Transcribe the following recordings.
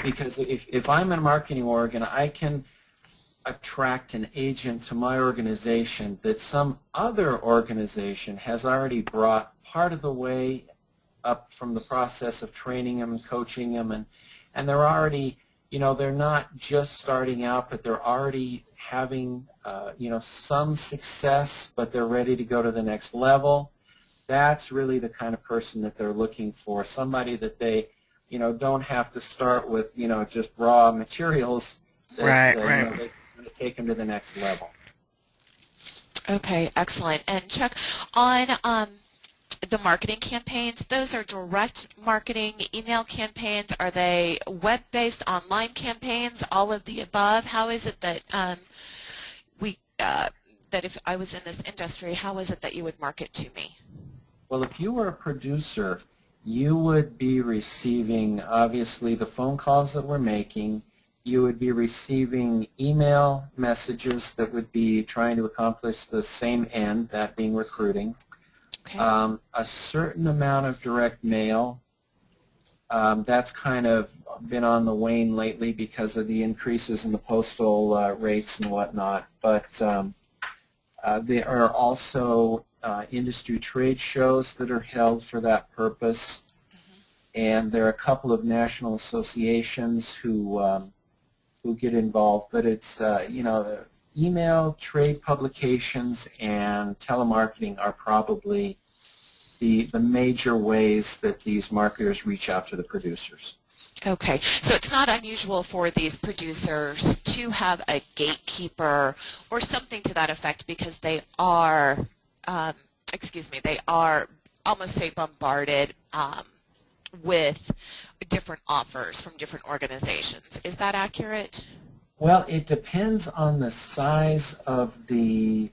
Because if I'm in a marketing org and I can attract an agent to my organization that some other organization has already brought part of the way up from the process of training them and coaching them, and they're already, they're not just starting out, but they're already having, some success, but they're ready to go to the next level. That's really the kind of person that they're looking for, somebody that they, don't have to start with, just raw materials that, they can take them to the next level. Okay, excellent. And Chuck, on the marketing campaigns, those are direct marketing email campaigns. Are they web-based online campaigns, all of the above? How is it that that if I was in this industry, how is it that you would market to me? Well, if you were a producer, you would be receiving, obviously, the phone calls that we're making. You would be receiving email messages that would be trying to accomplish the same end, that being recruiting. Okay. A certain amount of direct mail. That's kind of been on the wane lately because of the increases in the postal rates and whatnot. But there are also industry trade shows that are held for that purpose. And there are a couple of national associations who get involved. But it's, the email, trade publications, and telemarketing are probably the major ways that these marketers reach out to the producers. Okay, so it's not unusual for these producers to have a gatekeeper or something to that effect because they are, they are almost say bombarded with different offers from different organizations. Is that accurate? Well, it depends on the size of the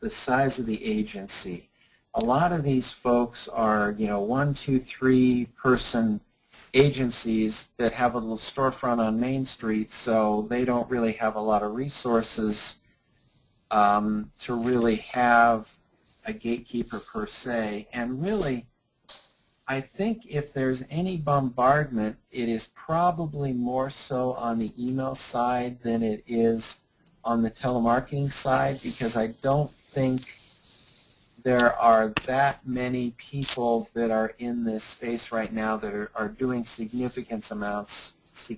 agency. A lot of these folks are, 1, 2, 3 person agencies that have a little storefront on Main Street, so they don't really have a lot of resources to really have a gatekeeper per se. And really, I think if there's any bombardment, it is probably more so on the email side than it is on the telemarketing side, because I don't think there are that many people that are in this space right now that are doing significant amounts of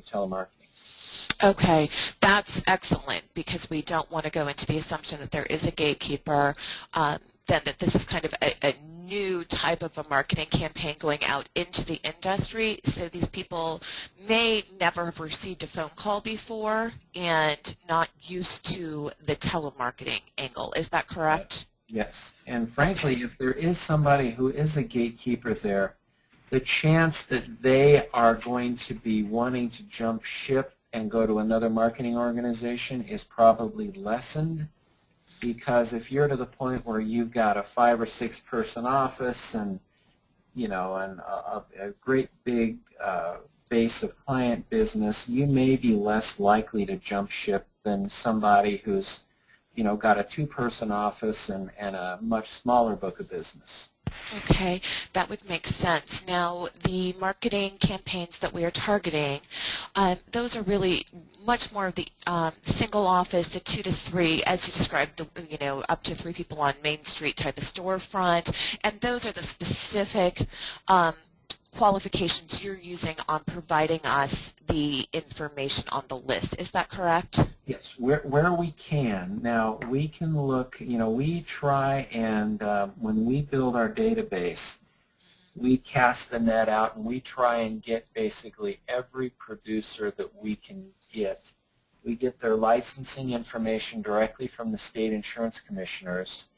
telemarketing. Okay, that's excellent, because we don't want to go into the assumption that there is a gatekeeper, then that this is kind of a new type of a marketing campaign going out into the industry. So these people may never have received a phone call before and not used to the telemarketing angle. Is that correct? Yes, and frankly, if there is somebody who is a gatekeeper there, the chance that they are going to be wanting to jump ship and go to another marketing organization is probably lessened, because if you're to the point where you've got a 5 or 6 person office and a great big base of client business, you may be less likely to jump ship than somebody who's got a 2 person office and a much smaller book of business. Okay, that would make sense. Now, the marketing campaigns that we are targeting, those are really much more of the single office, the 2 to 3, as you described, up to 3 people on Main Street type of storefront, and those are the specific qualifications you're using on providing us the information on the list. Is that correct? Yes, where we can. Now, we can look, we try and when we build our database, we cast the net out and we try and get basically every producer that we can get. We get their licensing information directly from the state insurance commissioners,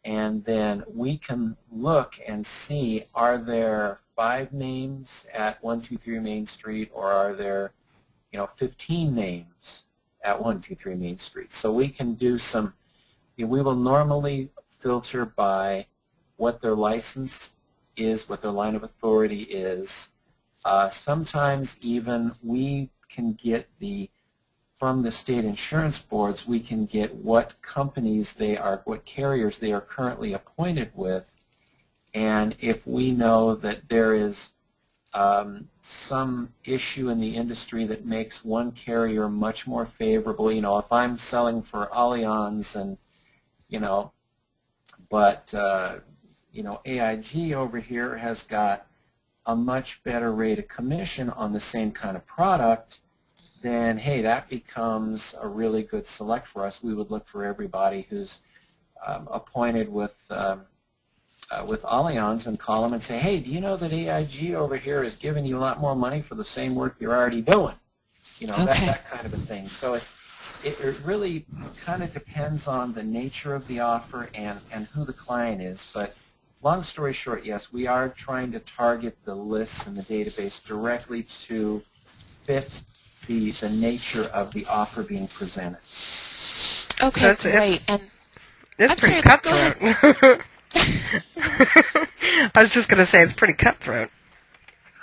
and then we can look and see, are there 5 names at 123 Main Street, or are there 15 names at 123 Main Street? So we can do some, we will normally filter by what their license is, what their line of authority is. Sometimes even we can get from the state insurance boards, we can get what companies what carriers they are currently appointed with. And if we know that there is some issue in the industry that makes one carrier much more favorable. You know, if I'm selling for Allianz and, you know, but, you know, AIG over here has got a much better rate of commission on the same kind of product, then, hey, that becomes a really good select for us. We would look for everybody who's appointed with Allianz and call them and say, hey, do you know that AIG over here is giving you a lot more money for the same work you're already doing? You know, that kind of a thing. So it really kind of depends on the nature of the offer and who the client is. But long story short, yes, we are trying to target the lists in the database directly to fit the nature of the offer being presented. Okay, so great. It's pretty cutthroat. I was just going to say it's pretty cutthroat.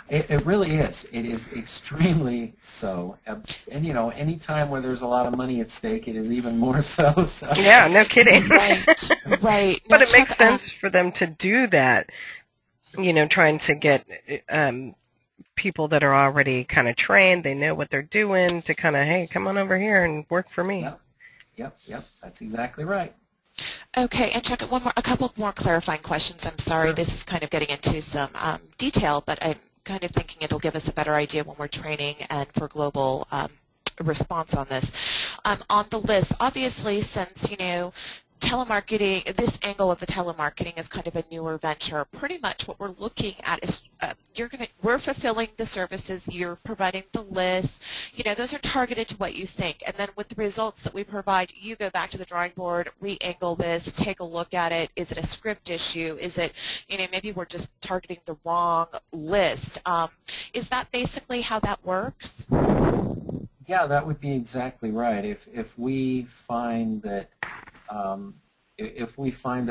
It really is. It is extremely so. And, you know, any time where there's a lot of money at stake, it is even more so. Yeah, no kidding. Right, right. But it makes sense for them to do that, you know, trying to get people that are already kind of trained, they know what they're doing, to kind of, hey, come on over here and work for me. Yep. That's exactly right. Okay, and Chuck, a couple more clarifying questions. I'm sorry, Sure. This is kind of getting into some detail, but I'm kind of thinking it'll give us a better idea when we're training and for global response on this. On the list, obviously, since, you know, telemarketing, this angle of the telemarketing is kind of a newer venture. Pretty much what we're looking at is we're fulfilling the services, you're providing the list, you know, those are targeted to what you think. And then with the results that we provide, you go back to the drawing board, re-angle this, take a look at it. Is it a script issue? Is it, you know, maybe we're just targeting the wrong list? Is that basically how that works? Yeah, that would be exactly right. If we find that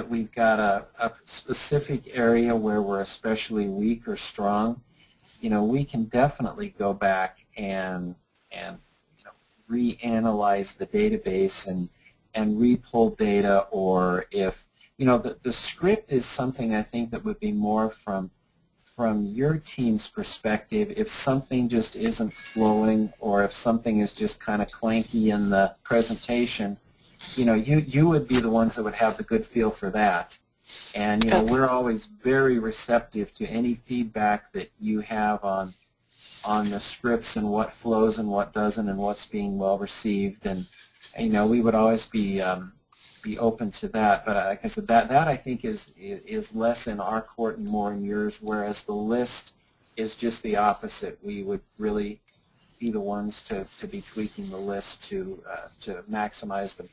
we've got a specific area where we're especially weak or strong, you know, we can definitely go back and you know, reanalyze the database and re-pull data. Or if, you know, the script is something I think that would be more from your team's perspective. If something just isn't flowing, or if something is just kind of clanky in the presentation, you know, you would be the ones that would have the good feel for that. And, you know, we're always very receptive to any feedback that you have on the scripts and what flows and what doesn't and what's being well received. And you know, we would always be open to that. But like I said, that I think is less in our court and more in yours, whereas the list is just the opposite. We would really be the ones to be tweaking the list to maximize the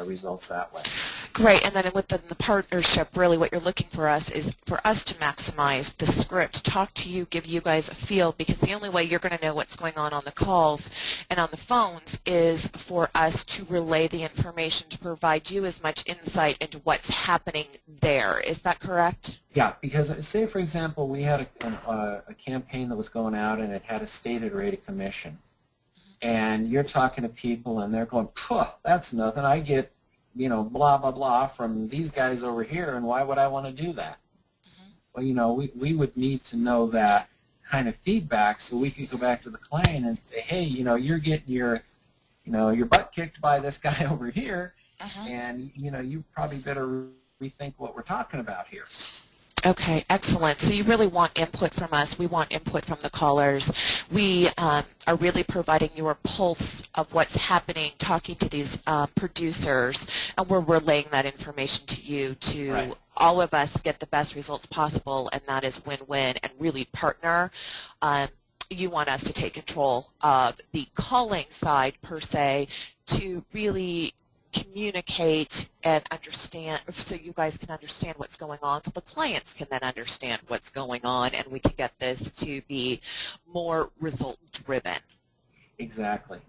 results that way. Great, and then within the partnership, really what you're looking for us is for us to maximize the script, talk to you, give you guys a feel, because the only way you're going to know what's going on the calls and on the phones is for us to relay the information to provide you as much insight into what's happening there. Is that correct? Yeah, because say, for example, we had a campaign that was going out and it had a stated rate of commission. And you're talking to people and they're going, that's nothing. I get, you know, blah, blah, blah from these guys over here, and why would I want to do that? Well, you know, we would need to know that kind of feedback so we could go back to the client and say, hey, you know, you're getting your butt kicked by this guy over here, and, you know, you probably better rethink what we're talking about here. Okay, excellent. So you really want input from us. We want input from the callers. We are really providing you a pulse of what's happening, talking to these producers, and we're relaying that information to you to all of us get the best results possible, and that is win-win and really partner. You want us to take control of the calling side, per se, to really communicate and understand, so you guys can understand what's going on, so the clients can then understand what's going on, and we can get this to be more result driven. Exactly.